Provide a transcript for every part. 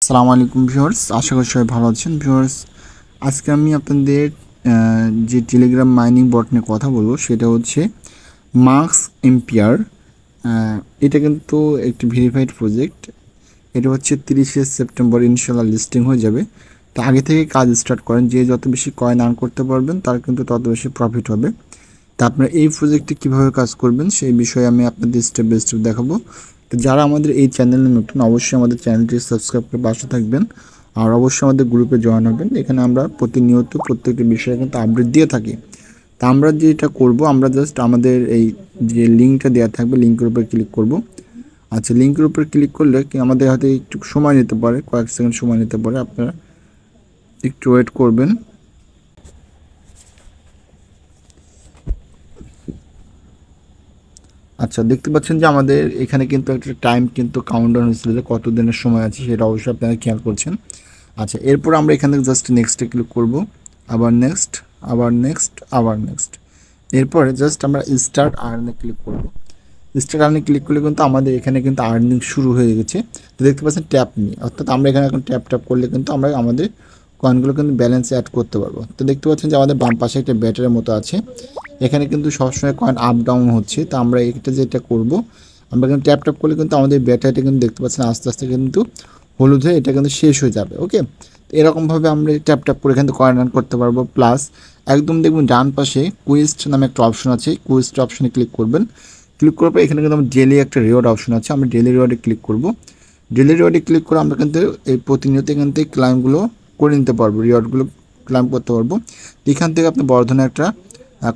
আসসালামু আলাইকুম ভিউয়ার্স, আশা করি সবাই ভালো আছেন। ভিউয়ার্স, আজকে আমি আপনাদের যে টেলিগ্রাম মাইনিং বট নিয়ে কথা বলবো সেটা হচ্ছে মার্কস এম্পিয়ার। এটা কিন্তু একটি ভেরিফাইড প্রজেক্ট। এটা হচ্ছে 30শে সেপ্টেম্বর ইনশাল্লাহ লিস্টিং হয়ে যাবে। তো আগে থেকে কাজ স্টার্ট করেন, যে যত বেশি কয়েন আর্ন করতে পারবেন তার কিন্তু তত বেশি প্রফিট হবে। তা আপনারা এই প্রজেক্টে কীভাবে কাজ করবেন সেই বিষয়ে আমি আপনাদের স্টেপ বাই স্টেপ দেখাবো। তো যারা আমাদের এই চ্যানেলে নতুন, অবশ্যই আমাদের চ্যানেলটি সাবস্ক্রাইব করে পাশে থাকবেন, আর অবশ্যই আমাদের গ্রুপে জয়েন হবেন। এখানে আমরা প্রতিনিয়ত প্রত্যেকটি বিষয়ে কিন্তু আপডেট দিয়ে থাকি। তা আমরা যেটা করব, আমরা জাস্ট আমাদের এই যে লিঙ্কটা দেওয়া থাকবে লিঙ্কের উপর ক্লিক করব। আচ্ছা, লিঙ্কের উপর ক্লিক করলে কি আমাদের হাতে একটু সময় নিতে পারে, কয়েক সেকেন্ড সময় নিতে পারে, আপনারা একটু ওয়েট করবেন। আচ্ছা, দেখতে পাচ্ছেন যে আমাদের এখানে কিন্তু একটা টাইম কিন্তু কাউন্টডাউন হয়েছিল যে কত দিনের সময় আছে, সেটা অবশ্যই আপনারা খেয়াল করছেন। আচ্ছা, এরপর আমরা এখান থেকে জাস্ট নেক্সটে ক্লিক করব, আবার নেক্সট, আবার নেক্সট, আবার নেক্সট। এরপরে জাস্ট আমরা স্টার্ট আর্নে ক্লিক করব। স্টার্ট আর্নে ক্লিক করলে কিন্তু আমাদের এখানে কিন্তু আর্নিং শুরু হয়ে গেছে। তো দেখতে পাচ্ছেন ট্যাপ মি, অর্থাৎ আমরা এখানে এখন ট্যাপ করলে কিন্তু আমরা আমাদের কয়েনগুলো কিন্তু ব্যালেন্সে অ্যাড করতে পারবো। তো দেখতে পাচ্ছেন যে আমাদের বাম পাশে একটা ব্যাটারের মতো আছে, এখানে কিন্তু সবসময় কয়েন আপ ডাউন হচ্ছে। তো আমরা এটা যেটা করব, আমরা এখানে ট্যাপ করলে কিন্তু আমাদের ব্যাটারিটা কিন্তু দেখতে পাচ্ছেন আস্তে আস্তে কিন্তু হলুদ হয়ে এটা কিন্তু শেষ হয়ে যাবে। ওকে, তো এরকমভাবে আমরা ট্যাপ করে এখান থেকে কয়েন আর্ন করতে পারবো। প্লাস একদম দেখবেন ডান পাশে কুইস্ট নামে একটা অপশন আছে, কুইস্ট অপশনে ক্লিক করবেন। ক্লিক করার পর এখানে কিন্তু আমার ডেলি একটা রিওয়ার্ড অপশন আছে, আমরা ডেলি রিওয়ার্ডে ক্লিক করব। ডেলি রিওয়ার্ডে ক্লিক করে আমরা কিন্তু এই প্রতিনিয়ত এখান থেকে ক্লাইমগুলো করে নিতে পারবো, রিওয়ার্ডগুলো ক্লাইম করতে পারবো। এখান থেকে আপনি বড় ধরনের একটা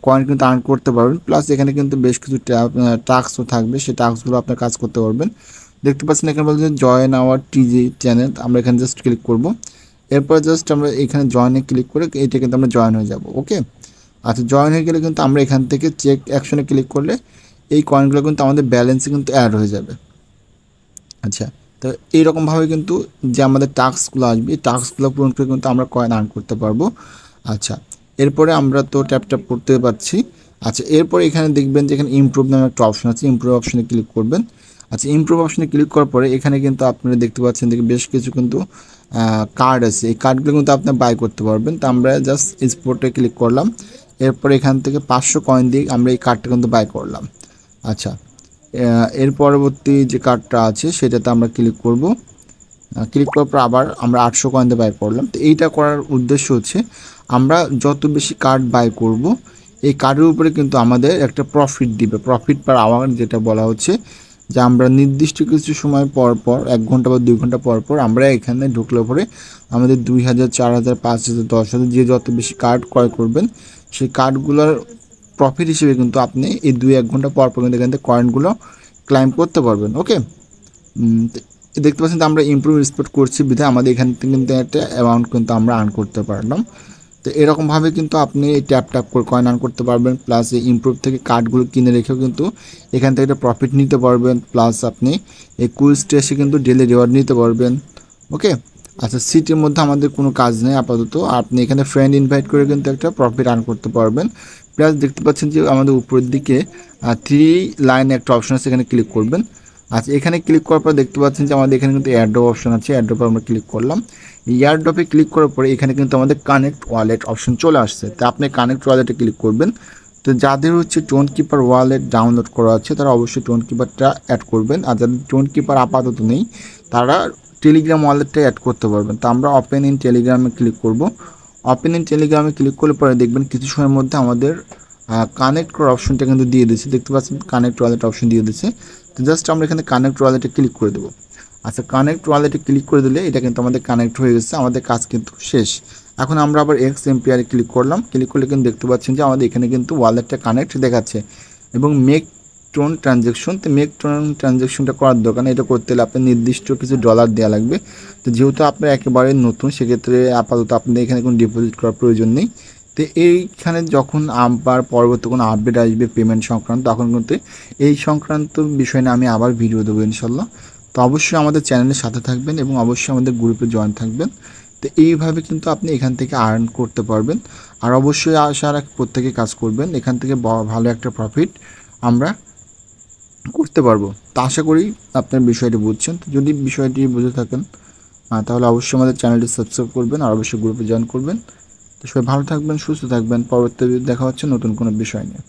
কয়েন কিন্তু আর্ন করতে পারবেন। প্লাস এখানে কিন্তু বেশ কিছু টাস্কও থাকবে, সেই টাস্কগুলো আপনার কাজ করতে পারবেন। দেখতে পাচ্ছেন এখানে বলছে জয়েন আওয়ার টিজি চ্যানেল, আমরা এখানে জাস্ট ক্লিক করব। এরপর জাস্ট আমরা এখানে জয়েনে ক্লিক করে এটা কিন্তু আমরা জয়েন হয়ে যাব। ওকে, আচ্ছা, জয়েন হয়ে গেলে কিন্তু আমরা এখান থেকে চেক অ্যাকশনে ক্লিক করলে এই কয়েনগুলো কিন্তু আমাদের ব্যালেন্সে কিন্তু অ্যাড হয়ে যাবে। আচ্ছা, তো এইরকমভাবে কিন্তু যে আমাদের টাস্কগুলো আসবে এই টাস্কগুলো পূরণ করে কিন্তু আমরা কয়েন আর্ন করতে পারবো। আচ্ছা, এরপরে আমরা তো ট্যাপ করতে পারছি। আচ্ছা, এরপরে এখানে দেখবেন যে এখানে ইমপ্রুভ নামে একটা অপশন আছে, ইমপ্রুভ অপশনে ক্লিক করবেন। আচ্ছা, ইমপ্রুভ অপশনে ক্লিক করার পরে এখানে কিন্তু আপনারা দেখতে পাচ্ছেন যে বেশ কিছু কিন্তু কার্ড আছে, এই কার্ডগুলো কিন্তু আপনি বাই করতে পারবেন। তো আমরা জাস্ট এক্সপোর্টে ক্লিক করলাম, এরপর এখান থেকে 500 কয়েন দিয়ে আমরা এই কার্ডটা কিন্তু বাই করলাম। আচ্ছা, এর পরবর্তী যে কার্ডটা আছে সেটাতে আমরা ক্লিক করব। ক্লিক করার পর আবার আমরা 800 কয়েন দিয়ে বাই করলাম। তো এইটা করার উদ্দেশ্য হচ্ছে আমরা যত বেশি কার্ড বাই করব এই কার্ডের উপরে কিন্তু আমাদের একটা প্রফিট দিবে, প্রফিট পার আওয়ার যেটা বলা হচ্ছে, যে আমরা নির্দিষ্ট কিছু সময় পর পর 1 ঘন্টা বা 2 ঘন্টা পর পর আমরা এখানে ঢুকলে পরে আমাদের 2000, 4000, 5000, 10,000 যে যত বেশি কার্ড ক্রয় করবেন সেই কার্ডগুলোর প্রফিট হিসেবে কিন্তু আপনি এই 2-1 ঘন্টা পর পর কিন্তু এখান থেকে কয়েনগুলো ক্লাইম করতে পারবেন। ওকে, দেখতে পাচ্ছেন তো আমরা ইমপ্রুভ এক্সপোর্ট করছি বিধায় আমাদের এখান থেকে কিন্তু একটা অ্যামাউন্ট কিন্তু আমরা আর্ন করতে পারলাম। তো এরকমভাবে কিন্তু আপনি এই ট্যাপ করে কয়েন আর্ন করতে পারবেন। প্লাস এই ইমপ্রুভ থেকে কার্ডগুলো কিনে রেখেও কিন্তু এখান থেকে একটা প্রফিট নিতে পারবেন। প্লাস আপনি এই কুইজটা এসে কিন্তু ডেলি রিওয়ার্ড নিতে পারবেন। ওকে, আচ্ছা, সিটির মধ্যে আমাদের কোনো কাজ নেই আপাতত, আপনি এখানে ফ্রেন্ড ইনভাইট করে কিন্তু একটা প্রফিট আর্ন করতে পারবেন। প্লাস দেখতে পাচ্ছেন যে আমাদের উপরের দিকে 3 লাইন একটা অপশন আছে, এখানে ক্লিক করবেন। আচ্ছা, এখানে ক্লিক করার পর দেখতে পাচ্ছেন যে আমাদের এখানে কিন্তু এয়ারড্রপ অপশন আছে, এয়ারড্রপে আমরা ক্লিক করলাম। এয়ারড্রপে ক্লিক করার পরে এখানে কিন্তু আমাদের কানেক্ট ওয়ালেট অপশন চলে আসছে। তো আপনি কানেক্ট ওয়ালেটে ক্লিক করবেন। তো যাদের হচ্ছে টোন কিপার ওয়ালেট ডাউনলোড করা আছে তারা অবশ্যই টোন কিপারটা অ্যাড করবেন, আর যাদের টোন কিপার আপাতত নেই তারা টেলিগ্রাম ওয়ালেটটা অ্যাড করতে পারবেন। তো আমরা ওপেন ইন টেলিগ্রামে ক্লিক করব। ওপেন ইন টেলিগ্রামে ক্লিক করলে পরে দেখবেন কিছু সময়ের মধ্যে আমাদের কানেক্ট করার অপশনটা কিন্তু দিয়ে দিচ্ছে, দেখতে পাচ্ছেন কানেক্ট ওয়ালেট অপশন দিয়ে দিচ্ছে। তো জাস্ট আমরা এখানে কানেক্ট ওয়ালেটে ক্লিক করে দেবো। আচ্ছা, কানেক্ট ওয়ালেটে ক্লিক করে দিলে এটা কিন্তু আমাদের কানেক্ট হয়ে গেছে, আমাদের কাজ কিন্তু শেষ। এখন আমরা আবার এক্স এমপিআরে ক্লিক করলাম, ক্লিক করলে কিন্তু দেখতে পাচ্ছেন যে আমাদের এখানে কিন্তু ওয়ালেটটা কানেক্ট দেখাচ্ছে এবং মেক টোন ট্রানজ্যাকশন। তো মেক টোন ট্রানজ্যাকশনটা করার দরকার, এটা করতে হলে আপনার নির্দিষ্ট কিছু ডলার দেওয়া লাগবে। তো যেহেতু আপনার একেবারে নতুন সেক্ষেত্রে আপাতত আপনাদের এখানে কোনো ডিপোজিট করার প্রয়োজন নেই। তো এইখানে যখন আবার পরবর্তী কোনো আপডেট আসবে পেমেন্ট সংক্রান্ত, তখন কিন্তু এই সংক্রান্ত বিষয় নিয়ে আমি আবার ভিডিও দেবো ইনশাল্লাহ। তো অবশ্যই আমাদের চ্যানেলের সাথে থাকবেন এবং অবশ্যই আমাদের গ্রুপে জয়েন থাকবেন। তো এইভাবে কিন্তু আপনি এখান থেকে আর্ন করতে পারবেন। আর অবশ্যই আশা রাখি প্রত্যেকে কাজ করবেন, এখান থেকে ভালো একটা প্রফিট আমরা করতে পারবো। তো আশা করি আপনার বিষয়টি বুঝছেন। তো যদি বিষয়টি বুঝে থাকেন তাহলে অবশ্যই আমাদের চ্যানেলটি সাবস্ক্রাইব করবেন আর অবশ্যই গ্রুপে জয়েন করবেন। তো সবাই ভালো থাকবেন, সুস্থ থাকবেন। পরবর্তী দেখা হচ্ছে নতুন কোনো বিষয় নিয়ে।